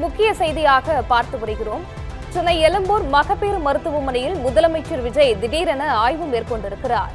முக்கிய செய்தியாக பார்த்து வருகிறோம். சென்னை எழும்பூர் மகப்பேறு மருத்துவமனையில் முதலமைச்சர் விஜய் திடீரென ஆய்வு மேற்கொண்டிருக்கிறார்.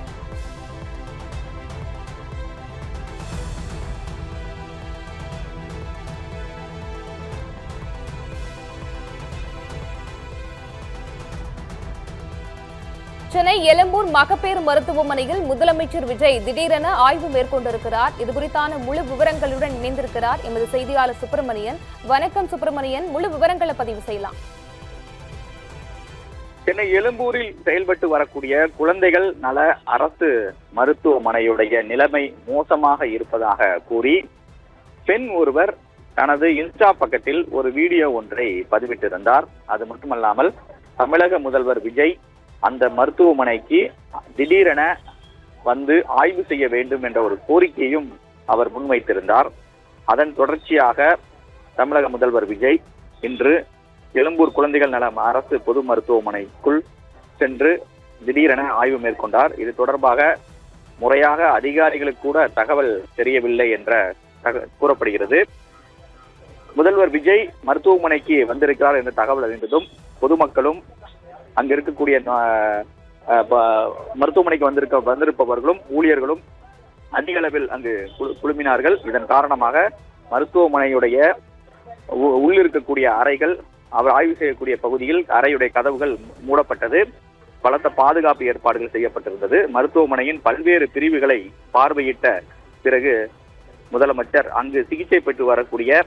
சென்னை எழும்பூர் மகப்பேறு மருத்துவமனையில் முதலமைச்சர் விஜய் திடீரென ஆய்வு மேற்கொண்டிருக்கிறார். இது குறித்தான முழு விவரங்களுடன் இணைந்திருக்கிறார் எமது செய்தியாளர் சுப்பிரமணியன். வணக்கம் சுப்பிரமணியன், முழு விவரங்களை பதிவு செய்யலாம். சென்னை எழும்பூரில் செயல்பட்டு வரக்கூடிய குழந்தைகள் நல அரசு மருத்துவமனையுடைய நிலைமை மோசமாக இருப்பதாக கூறி பெண் ஒருவர் தனது இன்ஸ்டா பக்கத்தில் ஒரு வீடியோ ஒன்றை பதிவிட்டிருந்தார். அது மட்டுமல்லாமல் தமிழக முதல்வர் விஜய் அந்த மருத்துவமனைக்கு திடீரென வந்து ஆய்வு செய்ய வேண்டும் என்ற ஒரு கோரிக்கையும் அவர் முன்வைத்திருந்தார். அதன் தொடர்ச்சியாக தமிழக முதல்வர் விஜய் இன்று எழும்பூர் குழந்தைகள் நல அரசு பொது மருத்துவமனைக்குள் சென்று திடீரென ஆய்வு மேற்கொண்டார். இது தொடர்பாக முறையாக அதிகாரிகளுக்கு கூட தகவல் தெரியவில்லை என்ற கூறப்படுகிறது. முதல்வர் விஜய் மருத்துவமனைக்கு வந்திருக்கிறார் என்ற தகவல் அறிந்ததும் பொதுமக்களும் அங்க இருக்கக்கூடிய மருத்துவமனைக்கு வந்திருப்பவர்களும் ஊழியர்களும் அதிக அளவில் அங்கு குழுமினார்கள். இதன் காரணமாக மருத்துவமனையுடைய உள்ளிருக்கக்கூடிய அறைகள், அவர் ஆய்வு செய்யக்கூடிய பகுதியில் அறையுடைய கதவுகள் மூடப்பட்டது. பலத்த பாதுகாப்பு ஏற்பாடுகள் செய்யப்பட்டிருந்தது. மருத்துவமனையின் பல்வேறு பிரிவுகளை பார்வையிட்ட பிறகு முதலமைச்சர் அங்கு சிகிச்சை பெற்று வரக்கூடிய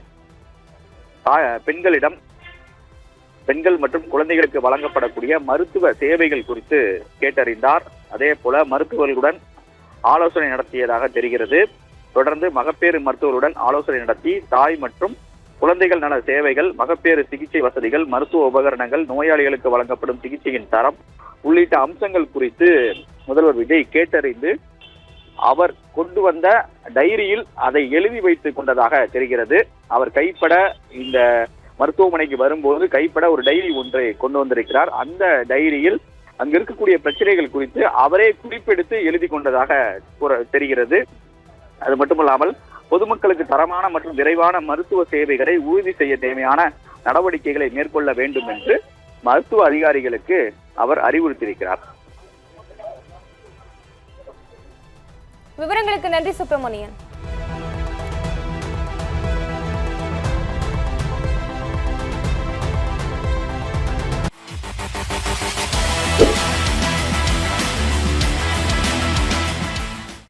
பெண்கள் மற்றும் குழந்தைகளுக்கு வழங்கப்படக்கூடிய மருத்துவ சேவைகள் குறித்து கேட்டறிந்தார். அதே போல மருத்துவர்களுடன் ஆலோசனை நடத்தியதாக தெரிகிறது. தொடர்ந்து மகப்பேறு மருத்துவருடன் ஆலோசனை நடத்தி தாய் மற்றும் குழந்தைகள் நல சேவைகள், மகப்பேறு சிகிச்சை வசதிகள், மருத்துவ உபகரணங்கள், நோயாளிகளுக்கு வழங்கப்படும் சிகிச்சையின் தரம் உள்ளிட்ட அம்சங்கள் குறித்து முதல்வர் விஜய் கேட்டறிந்து அவர் கொண்டு வந்த டைரியில் அதை எழுதி வைத்துக் கொண்டதாக தெரிகிறது. அவர் கைப்பட இந்த மருத்துவமனைக்கு வரும்போது கைப்பட ஒரு டைரி ஒன்றை கொண்டு வந்திருக்கிறார். அந்த டைரியில் அங்க இருக்கக்கூடிய பிரச்சனைகள் குறித்து அவரே குறிப்பெடுத்து எழுதி கொண்டதாக தெரிகிறது. அது மட்டுமல்லாமல் பொதுமக்களுக்கு தரமான மற்றும் விரைவான மருத்துவ சேவைகளை உறுதி செய்ய தேவையான நடவடிக்கைகளை மேற்கொள்ள வேண்டும் என்று மருத்துவ அதிகாரிகளுக்கு அவர் அறிவுறுத்தியிருக்கிறார். விவரங்களுக்கு நன்றி சுப்பிரமணியன்.